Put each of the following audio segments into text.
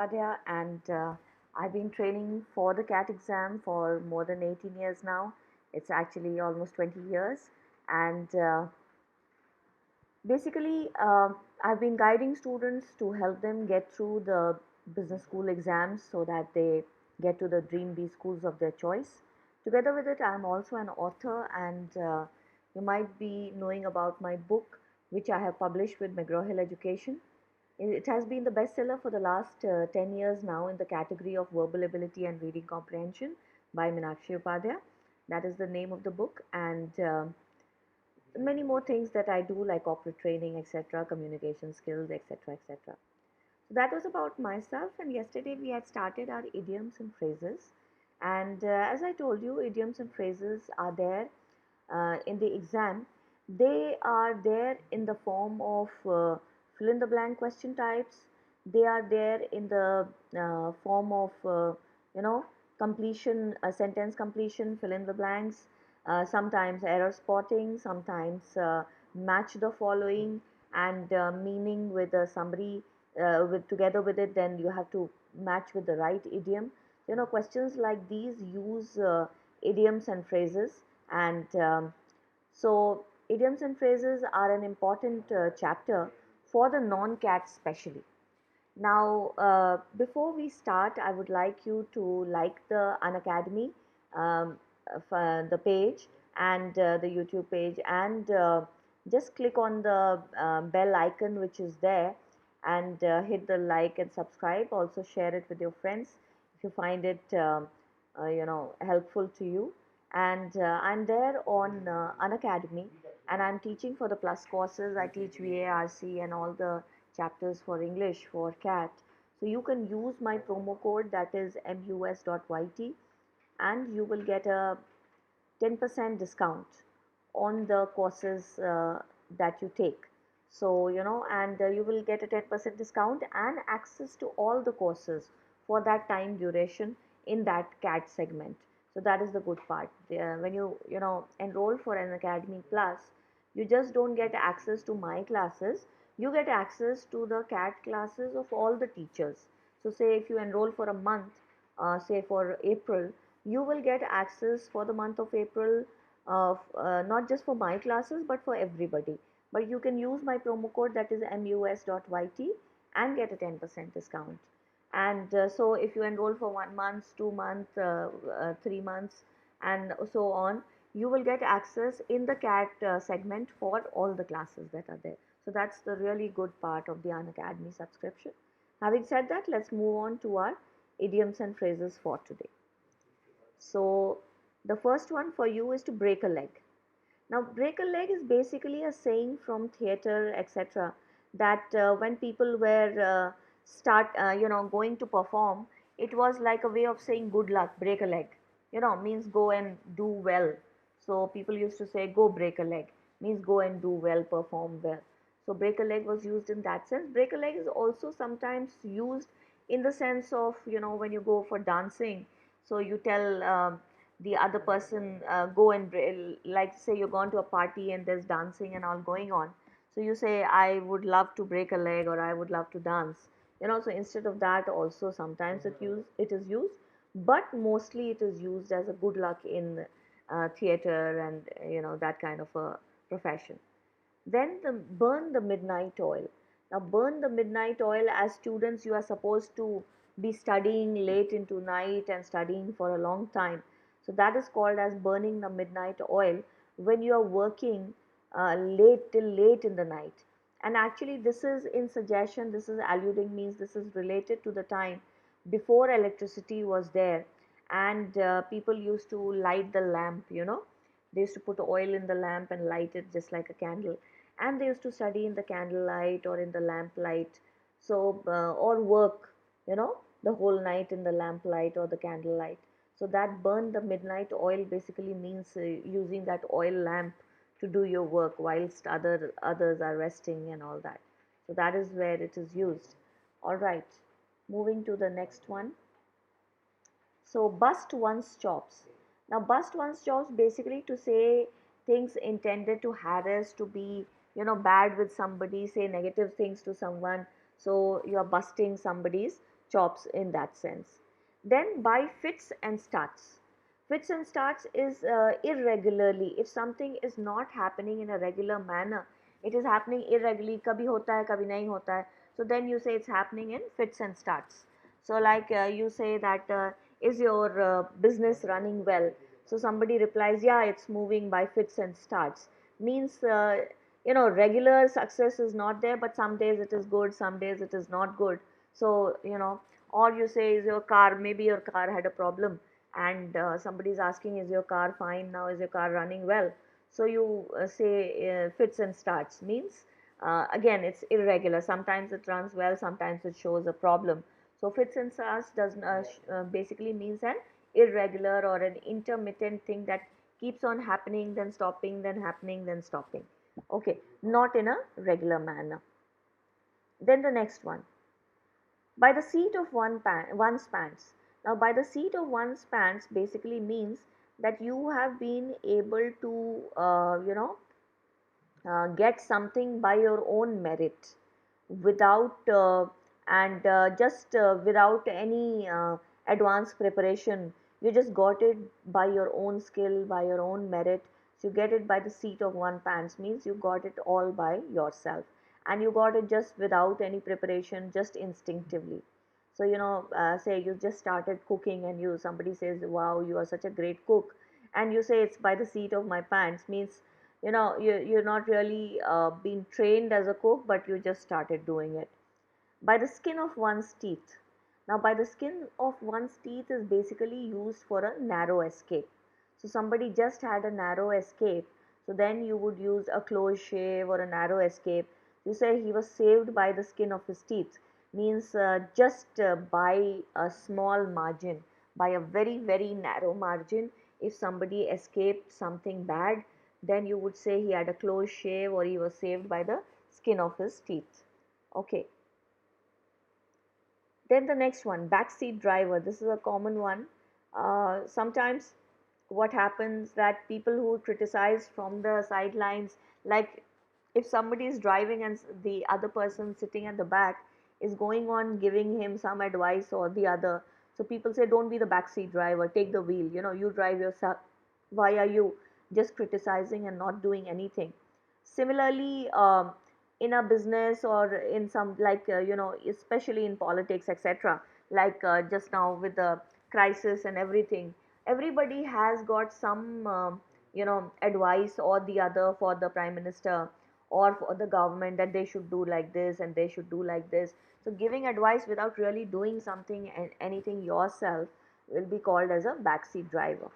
Upadhyay, and I've been training for the CAT exam for more than 18 years now. It's actually almost 20 years, and basically, I've been guiding students to help them get through the business school exams so that they get to the dream B schools of their choice. Together with it, I'm also an author, and you might be knowing about my book, which I have published with McGraw-Hill Education. It has been the bestseller for the last 10 years now in the category of verbal ability and reading comprehension by Meenakshi Upadhyay. That is the name of the book, and many more things that I do, like corporate training, etc., communication skills, etc., etc. So that was about myself. And yesterday we had started our idioms and phrases. And as I told you, idioms and phrases are there in the exam. They are there in the form of fill in the blank question types. They are there in the form of, you know, completion, sentence completion, fill in the blanks, sometimes error spotting, sometimes match the following and meaning with a summary with together with it, then you have to match with the right idiom. Questions like these use idioms and phrases, and so idioms and phrases are an important chapter for the non-cat especially. Now, before we start, I would like you to like the Unacademy, the page, and the YouTube page, and just click on the bell icon which is there, and hit the like and subscribe. Also share it with your friends if you find it helpful to you. And I'm there on Unacademy, and I'm teaching for the plus courses. I teach VARC and all the chapters for English for CAT. So you can use my promo code, that is mus.yt, and you will get a 10% discount on the courses that you take. So, and you will get a 10% discount and access to all the courses for that time duration in that CAT segment. So that is the good part. When you enroll for Unacademy Plus, you just don't get access to my classes, you get access to the CAT classes of all the teachers. So say if you enroll for a month, say for April, you will get access for the month of April, not just for my classes but for everybody. But you can use my promo code, that is mus.yt, and get a 10% discount. And so if you enroll for 1 month, 2 months, 3 months, and so on, you will get access in the CAT segment for all the classes that are there. So that's the really good part of the Unacademy subscription. Having said that, let's move on to our idioms and phrases for today. So the first one for you is to break a leg. Now, break a leg is basically a saying from theater, etc., that when people were going to perform, it was like a way of saying good luck. Break a leg, means go and do well. So people used to say go break a leg, means go and do well, perform well. So break a leg was used in that sense. Break a leg is also sometimes used in the sense of, when you go for dancing, so you tell the other person, go and like say you're gone to a party and there's dancing and all going on, so you say I would love to break a leg, or I would love to dance. So instead of that also sometimes it is used, but mostly it is used as a good luck in theater and that kind of a profession. Then the burn the midnight oil. Now, burn the midnight oil, as students, you are supposed to be studying late into night and studying for a long time. So that is called as burning the midnight oil when you are working late till late in the night. And actually, this is in suggestion, this is alluding, means this is related to the time before electricity was there, and people used to light the lamp, they used to put oil in the lamp and light it just like a candle, and they used to study in the candlelight or in the lamplight. So or work, the whole night in the lamplight or the candlelight. So that burn the midnight oil basically means using that oil lamp to do your work whilst others are resting and all that. So that is where it is used. All right, moving to the next one. So bust one's chops. Now bust one's chops basically to say things intended to harass, to be bad with somebody, say negative things to someone. So you are busting somebody's chops in that sense. Then by fits and starts. Fits and starts is irregularly. If something is not happening in a regular manner, it is happening irregularly. Kabhi hota hai, kabhi nahi hota hai. So then you say it's happening in fits and starts. So like you say that is your business running well? So somebody replies, yeah, it's moving by fits and starts. Means regular success is not there, but some days it is good, some days it is not good. So or you say, is your car, maybe your car had a problem, and somebody is asking, is your car fine now, is your car running well? So you say fits and starts. Means again, it's irregular, sometimes it runs well, sometimes it shows a problem. So fits and starts does basically means an irregular or an intermittent thing that keeps on happening, then stopping, then happening, then stopping. Okay, not in a regular manner. Then the next one, by the seat of one's pants. Now, by the seat of one's pants basically means that you have been able to, get something by your own merit, without and just without any advanced preparation. You just got it by your own skill, by your own merit. So you get it by the seat of one pants, means you got it all by yourself, and you got it just without any preparation, just instinctively. So say you just started cooking, and somebody says, wow, you are such a great cook, and you say it's by the seat of my pants. Means you're not really been trained as a cook, but you just started doing it. By the skin of one's teeth. Now, by the skin of one's teeth is basically used for a narrow escape. So somebody just had a narrow escape, so then you would use a close shave or a narrow escape. You say he was saved by the skin of his teeth. Means just by a small margin, by a very very narrow margin, if somebody escaped something bad, then you would say he had a close shave, or he was saved by the skin of his teeth. Okay. Then the next one, backseat driver. This is a common one. Sometimes what happens, that people who criticize from the sidelines, like if somebody is driving and the other person sitting at the back is going on giving him some advice or the other, so people say, don't be the backseat driver, take the wheel, you drive yourself. Why are you just criticizing and not doing anything? Similarly, in a business or in some, like especially in politics, etc., like just now with the crisis and everything, everybody has got some advice or the other for the prime minister or for the government, that they should do like this and they should do like this. So giving advice without really doing something and anything yourself will be called as a backseat driver.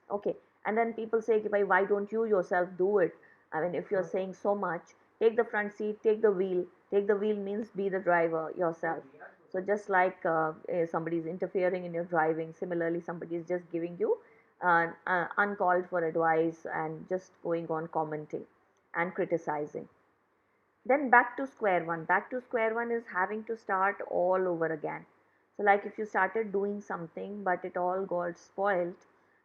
Okay. And then people say, why don't you yourself do it? I mean, if you're saying so much, take the front seat, take the wheel. Take the wheel means be the driver yourself. So just like somebody is interfering in your driving, similarly somebody is just giving you uncalled for advice and just going on commenting and criticizing. Then back to square one. Back to square one is having to start all over again. So like if you started doing something but it all got spoiled,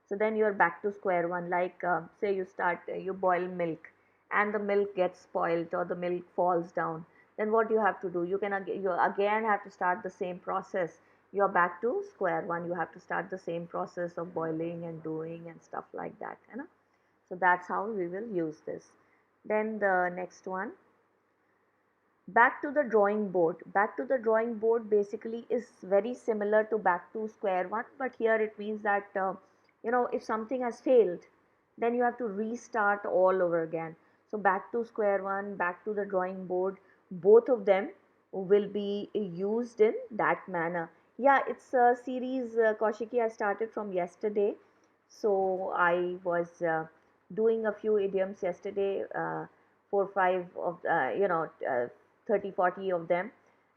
so then you're back to square one. Like say you start, you boil milk and the milk gets spoiled or the milk falls down. Then what you have to do? You again have to start the same process. You're back to square one. You have to start the same process of boiling and doing and stuff like that. So that's how we will use this. Then the next one, back to the drawing board. Back to the drawing board basically is very similar to back to square one, but here it means that if something has failed, then you have to restart all over again. So back to square one, back to the drawing board, both of them will be used in that manner. Yeah, it's a series, Kaushiki, I started from yesterday. So I was doing a few idioms yesterday, 4 5 of 30 40 of them,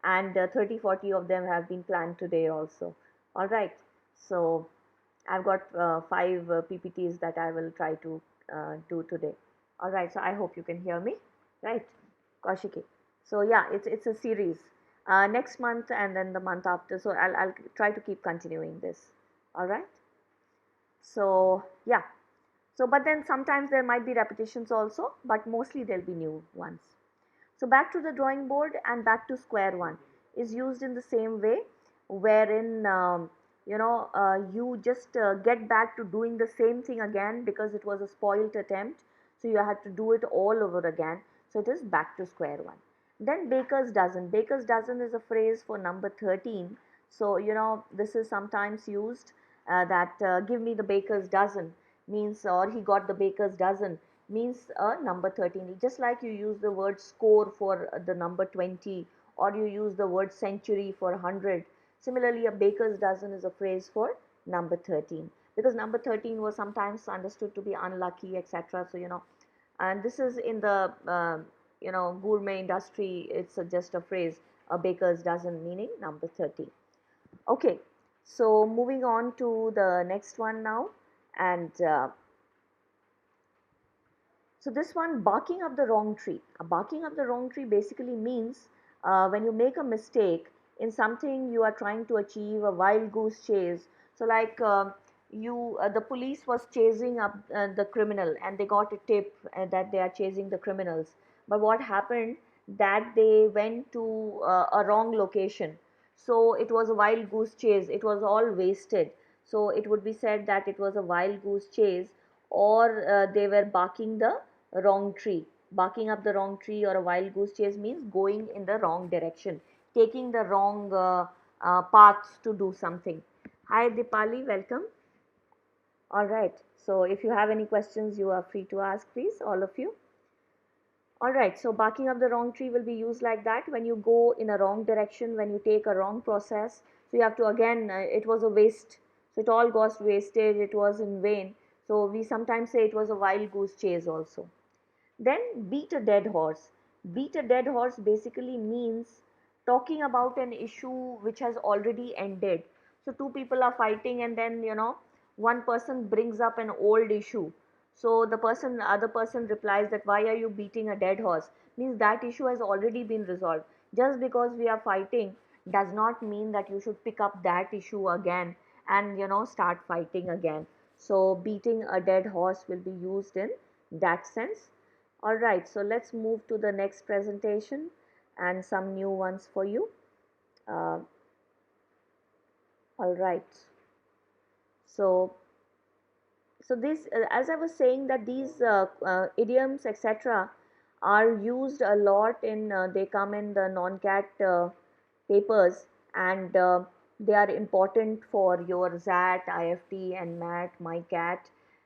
and 30 40 of them have been planned today also. All right. So I've got 5 PPTs that I will try to do today. All right. So I hope you can hear me, right, Kaushiki? So yeah, it's a series. Next month and then the month after. So I'll try to keep continuing this. All right. So yeah. So but then sometimes there might be repetitions also, but mostly there'll be new ones. So back to the drawing board and back to square one is used in the same way. wherein you just get back to doing the same thing again because it was a spoilt attempt, so you had to do it all over again, so it is back to square one. Then baker's dozen. Baker's dozen is a phrase for number 13. So this is sometimes used, that give me the baker's dozen means, or he got the baker's dozen means number 13, just like you use the word score for the number 20, or you use the word century for 100. Similarly, a baker's dozen is a phrase for number 13, because number 13 was sometimes understood to be unlucky, etc. So, and this is in the gourmet industry, it's just a phrase, a baker's dozen, meaning number 13. Okay, so moving on to the next one now, and so this one, barking up the wrong tree. Barking up the wrong tree basically means when you make a mistake in something you are trying to achieve, a wild goose chase. So like the police was chasing up the criminal, and they got a tip that they are chasing the criminals. But what happened, that they went to a wrong location. So it was a wild goose chase. It was all wasted. So it would be said that it was a wild goose chase, or they were barking the wrong tree. Barking up the wrong tree or a wild goose chase means going in the wrong direction, taking the wrong paths to do something. Hi Dipali, welcome. All right, so if you have any questions, you are free to ask, please, all of you. All right, so barking up the wrong tree will be used like that when you go in a wrong direction, when you take a wrong process. So you have to again, it was a waste. So it all got wasted, it was in vain. So we sometimes say it was a wild goose chase also. Then beat a dead horse. Beat a dead horse basically means talking about an issue which has already ended. So two people are fighting, and then one person brings up an old issue. So the other person replies that why are you beating a dead horse? Means that issue has already been resolved. Just because we are fighting does not mean that you should pick up that issue again and start fighting again. So beating a dead horse will be used in that sense. Alright, so let's move to the next presentation and some new ones for you. Uh, Alright, so this, as I was saying, that these idioms, etc., are used a lot in, they come in the non-CAT papers, and they are important for your ZAT, IFT, and MAT, MyCat,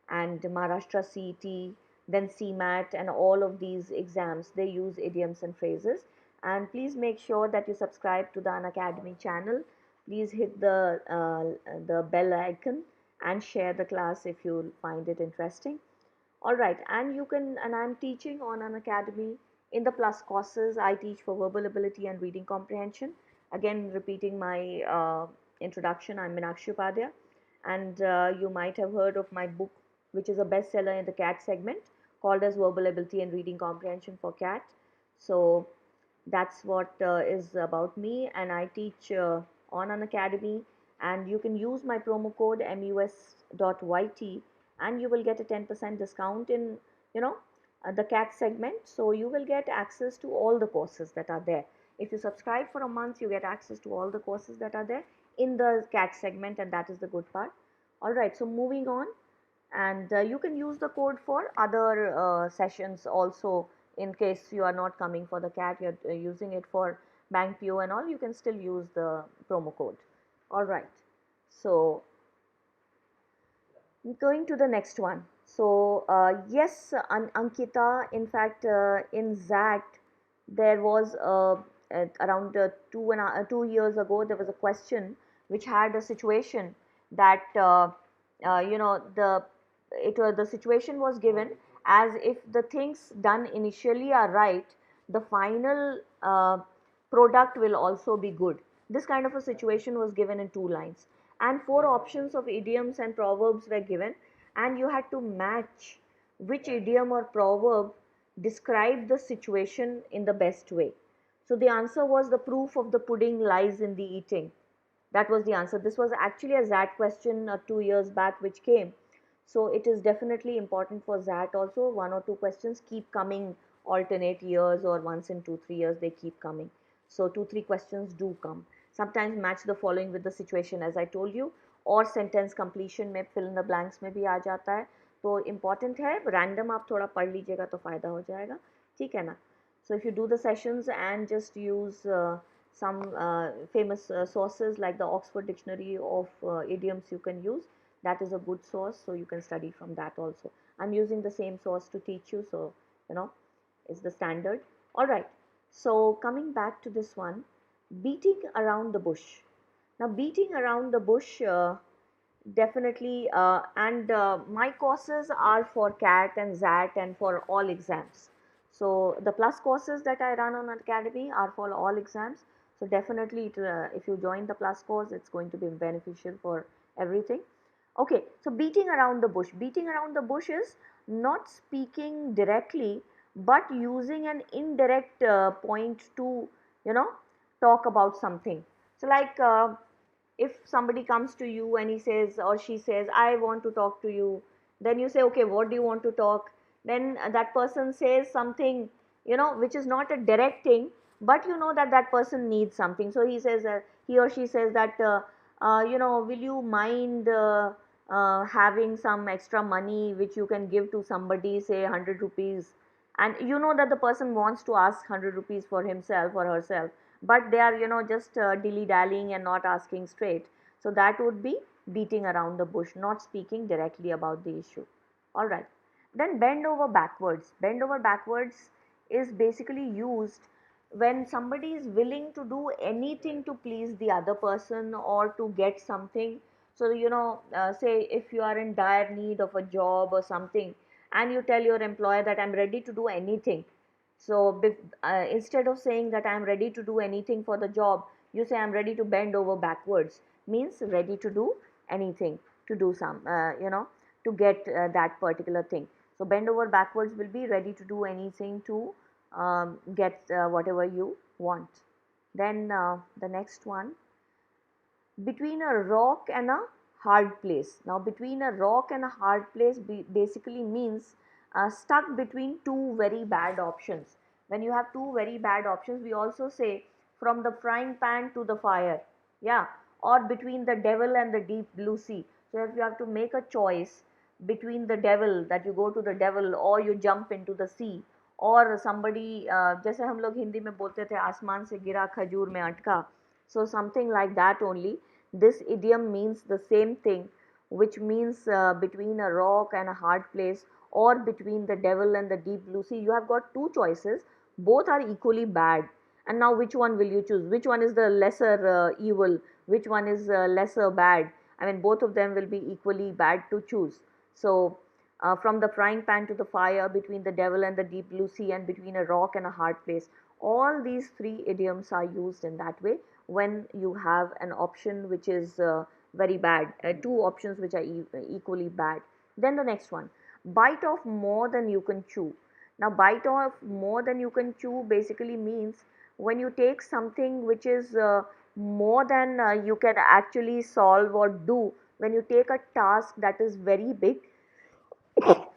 and Maharashtra CET, then CMAT, and all of these exams. They use idioms and phrases. And please make sure that you subscribe to the Unacademy channel. Please hit the bell icon and share the class if you find it interesting. All right, and I'm teaching on Unacademy in the plus courses. I teach for verbal ability and reading comprehension. Again, repeating my introduction, I'm Meenakshi Upadhyay, and you might have heard of my book, which is a bestseller in the CAT segment, called as Verbal Ability and Reading Comprehension for CAT. So that's what is about me, and I teach on Unacademy, and you can use my promo code MUS.YT, and you will get a 10% discount in the CAT segment. So you will get access to all the courses that are there. If you subscribe for a month, you get access to all the courses that are there in the CAT segment, and that is the good part. All right, so moving on, and you can use the code for other sessions also. In case you are not coming for the CAT, you're using it for bank PO and all, you can still use the promo code. All right, so going to the next one. So yes, Ankita, in fact, in ZAT, there was around 2 years ago, there was a question which had a situation that the situation was given as if the things done initially are right, the final product will also be good. This kind of a situation was given in 2 lines, and 4 options of idioms and proverbs were given, and you had to match which idiom or proverb described the situation in the best way. So the answer was, the proof of the pudding lies in the eating. That was the answer. This was actually a ZAT question 2 years back which came. So it is definitely important for ZAT also. 1 or 2 questions keep coming alternate years, or once in 2-3 years they keep coming. So 2-3 questions do come. sometimes match the following with the situation as I told you, और sentence completion में fill in the blanks में भी आ जाता है. तो important है, random आप थोड़ा पढ़ लीजिएगा तो फ़ायदा हो जाएगा, ठीक है ना. So if you do the sessions and just use some famous sources like the Oxford Dictionary of Idioms you can use, that is a good source, so you can study from that also. I'm using the same source to teach you, so you know it's the standard. All right, so coming back to this one, beating around the bush. Now beating around the bush, definitely, and my courses are for CAT and XAT and for all exams. So the plus courses that I run on Academy are for all exams. So definitely, if you join the plus course, it's going to be beneficial for everything. Okay, so beating around the bush. Beating around the bush is not speaking directly, but using an indirect point to, you know, talk about something. So like if somebody comes to you and he says or she says, I want to talk to you, then you say, okay, what do you want to talk? Then that person says something, you know, which is not a direct thing, but you know that that person needs something. So he says, he or she says that, you know, will you mind having some extra money which you can give to somebody, say 100 rupees, and you know that the person wants to ask 100 rupees for himself or herself, but they are, you know, just dilly dallying and not asking straight. So that would be beating around the bush, not speaking directly about the issue. All right, then bend over backwards. Bend over backwards is basically used when somebody is willing to do anything to please the other person or to get something. So you know, say if you are in dire need of a job or something, and you tell your employer that I'm ready to do anything. So instead of saying that I'm ready to do anything for the job, you say I'm ready to bend over backwards, means ready to do anything to do some, you know, to get that particular thing. So bend over backwards will be ready to do anything to get whatever you want. Then the next one, between a rock and a hard place. Now between a rock and a hard place basically means stuck between two very bad options. When you have two very bad options, we also say from the frying pan to the fire, yeah, or between the devil and the deep blue sea. So if you have to make a choice between the devil, that you go to the devil or you jump into the sea, और somebody जैसे हम लोग हिंदी में बोलते थे आसमान से गिरा खजूर में अटका, so something like that only. This idiom means the same thing, which means between a rock and a hard place, or between the devil and the deep blue sea. You have got two choices, both are equally bad, and now which one will you choose? Which one is the lesser evil? Which one is lesser bad? I mean, both of them will be equally bad to choose. So from the frying pan to the fire, between the devil and the deep blue sea, and between a rock and a hard place. All these three idioms are used in that way when you have an option which is very bad, two options which are equally bad. Then the next one, bite off more than you can chew. Now, bite off more than you can chew basically means when you take something which is more than you can actually solve or do, when you take a task that is very big,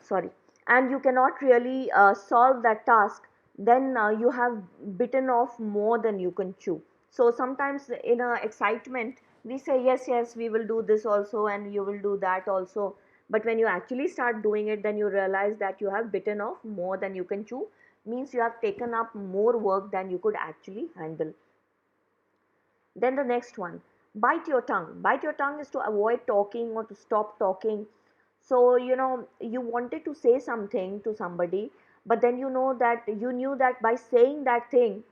sorry, and you cannot really solve that task, then you have bitten off more than you can chew. So sometimes in a excitement we say yes, yes, we will do this also and you will do that also, but when you actually start doing it, then you realize that you have bitten off more than you can chew, means you have taken up more work than you could actually handle. Then the next one, bite your tongue. Bite your tongue is to avoid talking or to stop talking. So, you know, you wanted to say something to somebody, but then you know that you knew that by saying that thing,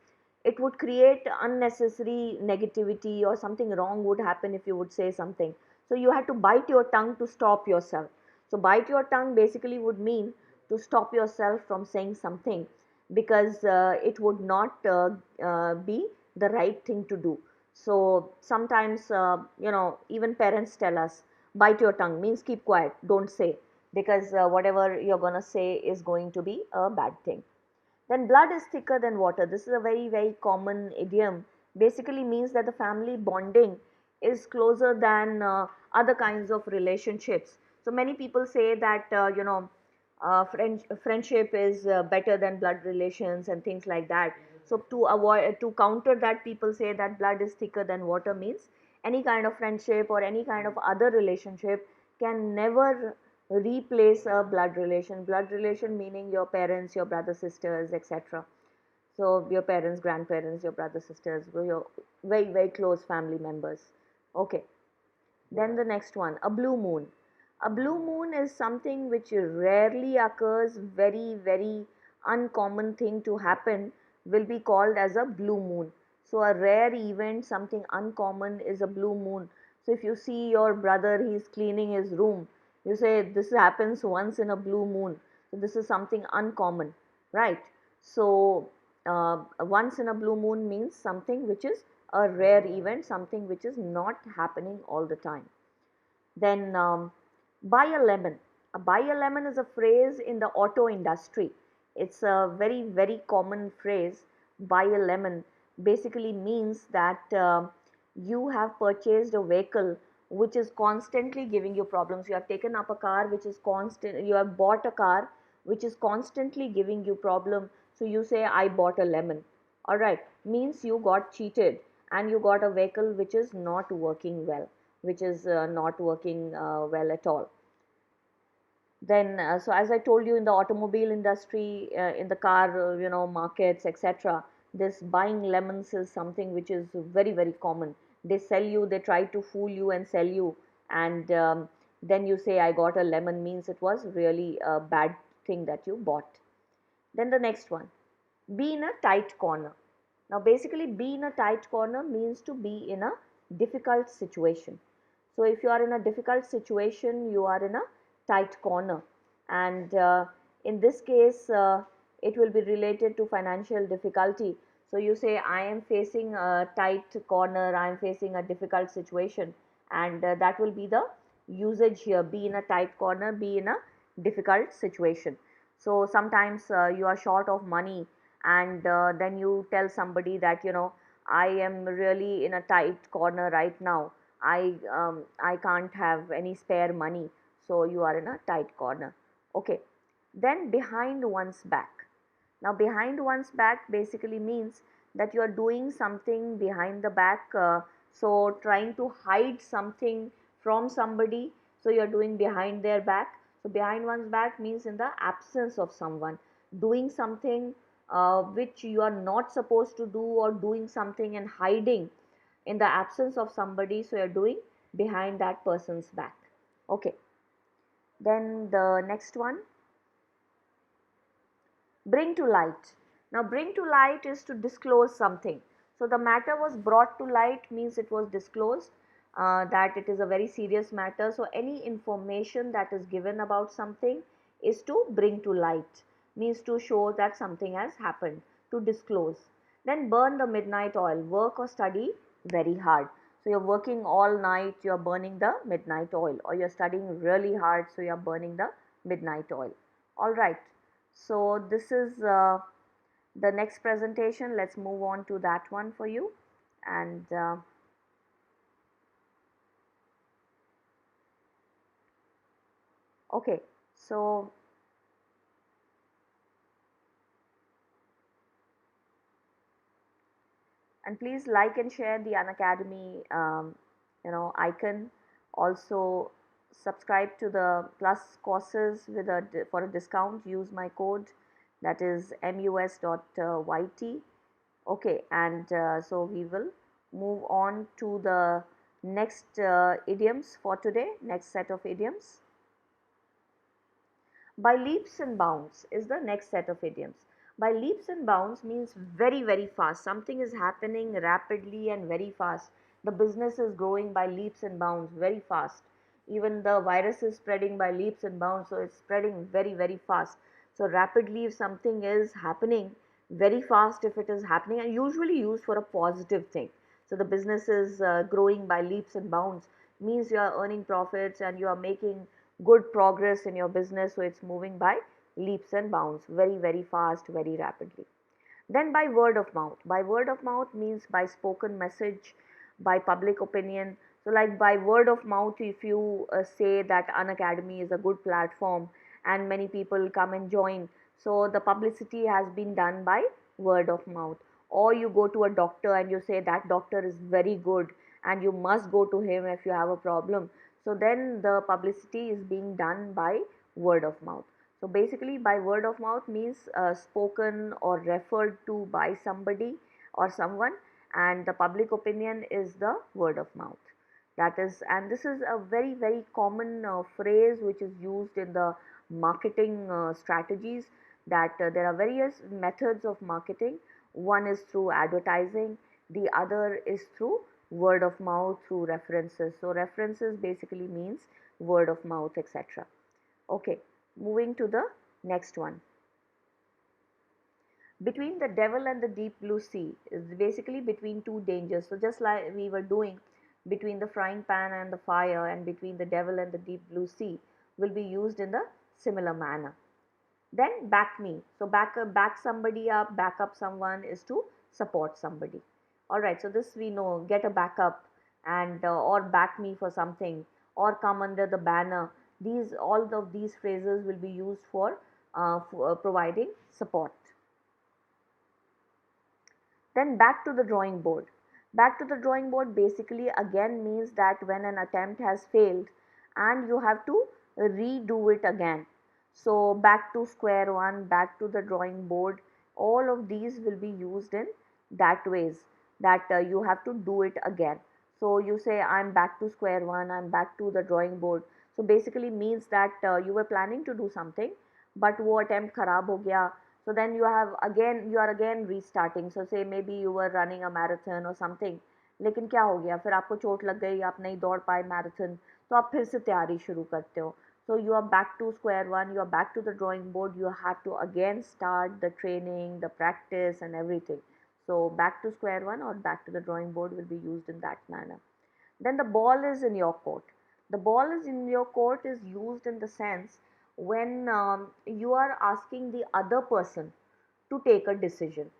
it would create unnecessary negativity or something wrong would happen if you would say something. So, you had to bite your tongue to stop yourself. So, bite your tongue basically would mean to stop yourself from saying something because it would not be the right thing to do. So sometimes, you know, even parents tell us, bite your tongue, means keep quiet, don't say, because whatever you're going to say is going to be a bad thing. Then blood is thicker than water. This is a very, very common idiom. Basically means that the family bonding is closer than other kinds of relationships. So many people say that, you know, friendship is better than blood relations and things like that. So to avoid, to counter that, people say that blood is thicker than water means any kind of friendship or any kind of other relationship can never replace a blood relation. Blood relation meaning your parents, your brother, sisters, etc. So your parents, grandparents, your brother, sisters, your very, very close family members. Okay. Then the next one, a blue moon. A blue moon is something which rarely occurs, very, very uncommon thing to happen, will be called as a blue moon. So a rare event, something uncommon is a blue moon. So if you see your brother, he's cleaning his room, you say this happens once in a blue moon. So this is something uncommon, right? So once in a blue moon means something which is a rare event, something which is not happening all the time. Then buy a lemon. A buy a lemon is a phrase in the auto industry. It's a very, very common phrase. Buy a lemon basically means that you have purchased a vehicle which is constantly giving you problems. You have taken up a car which is constant, you have bought a car which is constantly giving you problem. So you say, I bought a lemon. All right, means you got cheated and you got a vehicle which is not working well, which is not working well at all. Then so as I told you, in the automobile industry, in the car markets, etc., this buying lemons is something which is very, very common. They sell you, they try to fool you and sell you, and then you say I got a lemon, means it was really a bad thing that you bought. Then the next one, be in a tight corner. Now basically, be in a tight corner means to be in a difficult situation. So if you are in a difficult situation, you are in a tight corner, and in this case it will be related to financial difficulty. So you say I am facing a tight corner, I am facing a difficult situation, and that will be the usage here. Be in a tight corner, be in a difficult situation. So sometimes you are short of money, and then you tell somebody that I am really in a tight corner right now. I can't have any spare money. So you are in a tight corner. Okay. Then behind one's back. Now behind one's back basically means that you are doing something behind the back. So trying to hide something from somebody. So you are doing behind their back. So behind one's back means in the absence of someone, doing something which you are not supposed to do, or doing something and hiding in the absence of somebody. So you are doing behind that person's back. Okay. Then the next one, bring to light. Now bring to light is to disclose something. So the matter was brought to light means it was disclosed, that it is a very serious matter. So any information that is given about something is to bring to light, means to show that something has happened, to disclose. Then burn the midnight oil, work or study very hard. So you're working all night, you're burning the midnight oil, or you're studying really hard, so you're burning the midnight oil. All right. So this is the next presentation. Let's move on to that one for you. And okay, so and please like and share the Unacademy icon. Also subscribe to the plus courses with for a discount. Use my code, that is mus.yt. Okay, and so we will move on to the next idioms for today, next set of idioms. By leaps and bounds is the next set of idioms. By leaps and bounds means very, very fast. Something is happening rapidly and very fast. The business is growing by leaps and bounds, very fast. Even the virus is spreading by leaps and bounds, so it's spreading very, very fast. So rapidly, if something is happening, very fast if it is happening, and usually used for a positive thing. So the business is growing by leaps and bounds, means you are earning profits and you are making good progress in your business. So it's moving by leaps and bounds, very, very fast, very rapidly. Then by word of mouth. By word of mouth means by spoken message, by public opinion. So like by word of mouth, if you say that Unacademy is a good platform and many people come and join, so the publicity has been done by word of mouth. or you go to a doctor and you say that doctor is very good and you must go to him if you have a problem. So then the publicity is being done by word of mouth. So basically, by word of mouth means spoken or referred to by somebody or someone, and the public opinion is the word of mouth. That is, and this is a very, very common phrase which is used in the marketing strategies, that there are various methods of marketing. One is through advertising, the other is through word of mouth, through references. So references basically means word of mouth, etc. Okay, moving to the next one. Between the devil and the deep blue sea is basically between two dangers. So just like we were doing between the frying pan and the fire, and between the devil and the deep blue sea will be used in the similar manner. Then back me. So back somebody up, back up someone is to support somebody. All right. So this we know, get a backup, and or back me for something, or come under the banner. These, all of these phrases will be used for providing support. Then back to the drawing board. Back to the drawing board basically again means that when an attempt has failed and you have to redo it again. So back to square one, back to the drawing board, all of these will be used in that ways, that you have to do it again. So you say I'm back to square one, I'm back to the drawing board. So basically means that you were planning to do something, but वो attempt खराब हो गया. So then you are again restarting. So say maybe you were running a marathon or something, लेकिन क्या हो गया, फिर आपको चोट लग गई, आप नहीं दौड़ पाए मैराथन, तो आप फिर से तैयारी शुरू करते हो. So you are back to square one, you are back to the drawing board, you have to again start the training, the practice and everything. So back to square one or back to the drawing board will be used in that manner. Then the ball is in your court. The ball is in your court is used in the sense when you are asking the other person to take a decision.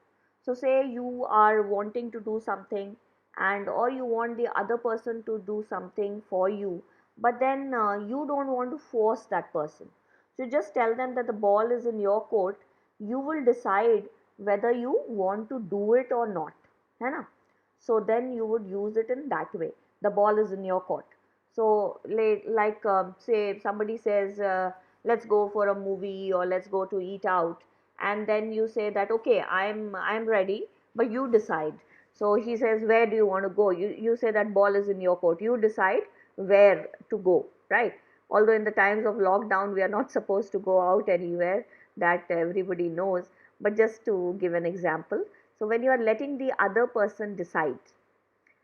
So say you are wanting to do something, and or you want the other person to do something for you, but then you don't want to force that person. So just tell them that the ball is in your court, you will decide whether you want to do it or not, है ना? So then you would use it in that way. The ball is in your court. So like say somebody says let's go for a movie or let's go to eat out, and then you say that okay, I'm ready, but you decide. So he says where do you want to go, you say that ball is in your court, you decide where to go, right? Although in the times of lockdown we are not supposed to go out anywhere, that everybody knows, but just to give an example. So when you are letting the other person decide,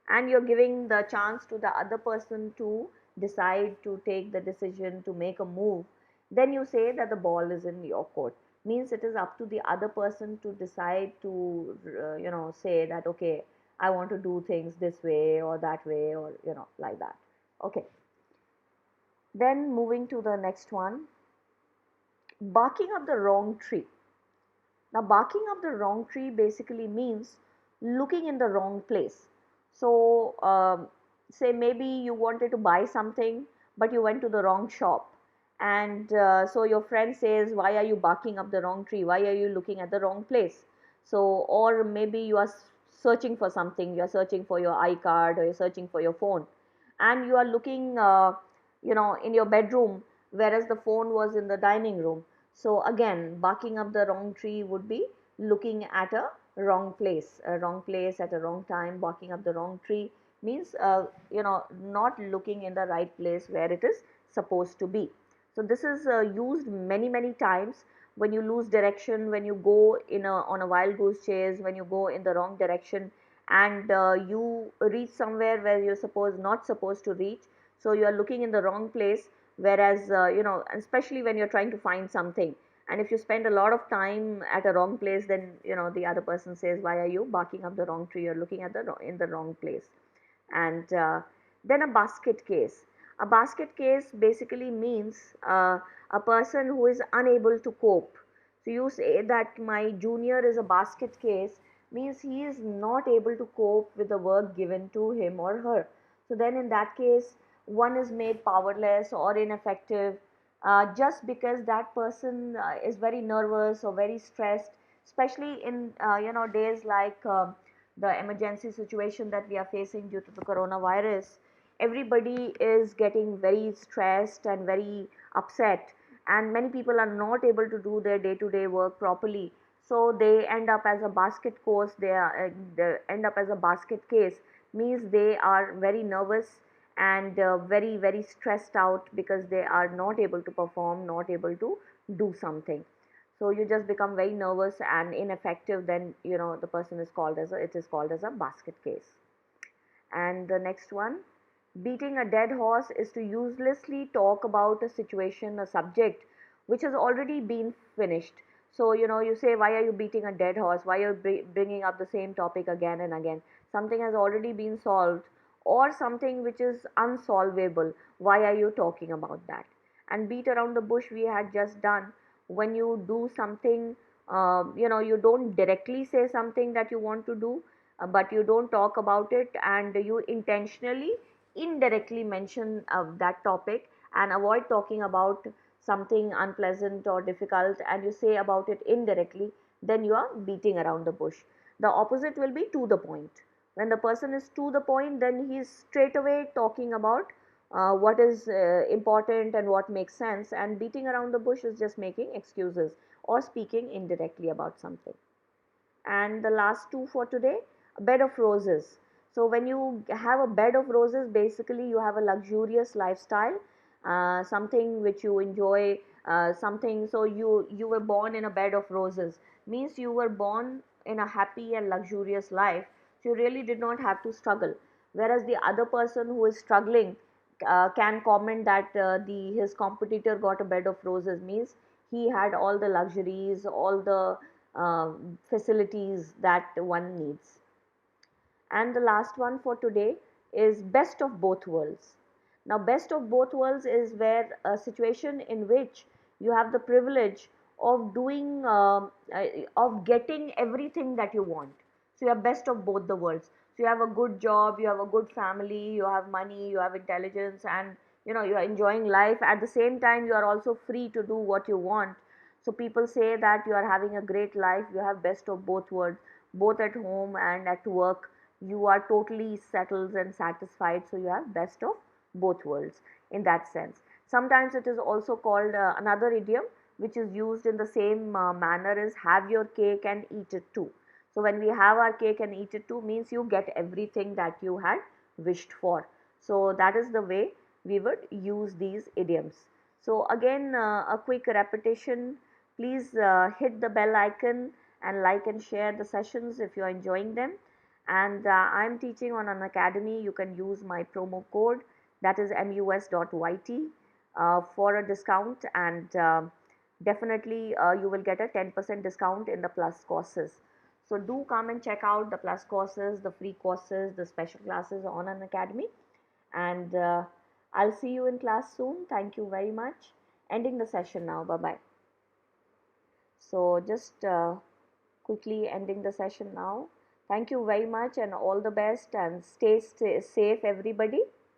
and you're giving the chance to the other person to decide, to take the decision, to make a move, then you say that the ball is in your court. Means it is up to the other person to decide, to say that okay, I want to do things this way or that way, or like that. Okay, then moving to the next one, barking up the wrong tree. Now, barking up the wrong tree basically means looking in the wrong place. So, say maybe you wanted to buy something, but you went to the wrong shop. And so your friend says, why are you barking up the wrong tree? Why are you looking at the wrong place? So, or maybe you are searching for something, you are searching for your iCard or you're searching for your phone. And you are looking, in your bedroom, whereas the phone was in the dining room. So again, barking up the wrong tree would be looking at a wrong place at a wrong time. Barking up the wrong tree means, not looking in the right place where it is supposed to be. So this is used many, many times when you lose direction, when you go on a wild goose chase, when you go in the wrong direction, and you reach somewhere where you're not supposed to reach. So you are looking in the wrong place, whereas especially when you're trying to find something, and if you spend a lot of time at a wrong place, then the other person says, why are you barking up the wrong tree, you're looking at in the wrong place. And then a basket case. A basket case basically means a person who is unable to cope. So you say that my junior is a basket case, means he is not able to cope with the work given to him or her. So then in that case, one is made powerless or ineffective just because that person is very nervous or very stressed. especially in days like the emergency situation that we are facing due to the coronavirus. Everybody is getting very stressed and very upset, and many people are not able to do their day-to-day work properly, so they end up as a basket course, they end up as a basket case, means they are very nervous and very very stressed out because they are not able to perform, not able to do something. So you just become very nervous and ineffective, then the person is called as it is called as a basket case. And the next one, beating a dead horse is to uselessly talk about a situation, a subject which has already been finished. So, you say, why are you beating a dead horse? Why are you bringing up the same topic again and again? Something has already been solved, or something which is unsolvable. Why are you talking about that? And beat around the bush we had just done. When you do something, you don't directly say something that you want to do, but you don't talk about it, and you intentionally indirectly mention that topic and avoid talking about something unpleasant or difficult, and you say about it indirectly, then you are beating around the bush. The opposite will be to the point. When the person is to the point, then he is straight away talking about what is important and what makes sense, and beating around the bush is just making excuses or speaking indirectly about something. And the last two for today, a bed of roses. So when you have a bed of roses, basically you have a luxurious lifestyle, something which you enjoy, something. So you were born in a bed of roses, means you were born in a happy and luxurious life, so you really did not have to struggle. Whereas the other person who is struggling can comment that the his competitor got a bed of roses, means he had all the luxuries, all the facilities that one needs. And the last one for today is best of both worlds. Now, best of both worlds is where a situation in which you have the privilege of doing, of getting everything that you want. So, you have best of both the worlds. So, you have a good job, you have a good family, you have money, you have intelligence, and you are enjoying life. At the same time, you are also free to do what you want. So, people say that you are having a great life, you have best of both worlds, both at home and at work. You are totally settled and satisfied, so you have best of both worlds in that sense. Sometimes it is also called another idiom which is used in the same manner, is have your cake and eat it too. So when we have our cake and eat it too, means you get everything that you had wished for. So that is the way we would use these idioms. So again, a quick repetition. Please hit the bell icon and like and share the sessions if you are enjoying them. And I'm teaching on Unacademy. You can use my promo code, that is mus.yt, for a discount, and definitely you will get a 10% discount in the plus courses. So do come and check out the plus courses, the free courses, the special classes on Unacademy, and I'll see you in class soon. Thank you very much. Ending the session now. Bye bye. So just quickly ending the session now. Thank you very much and all the best, and stay safe everybody.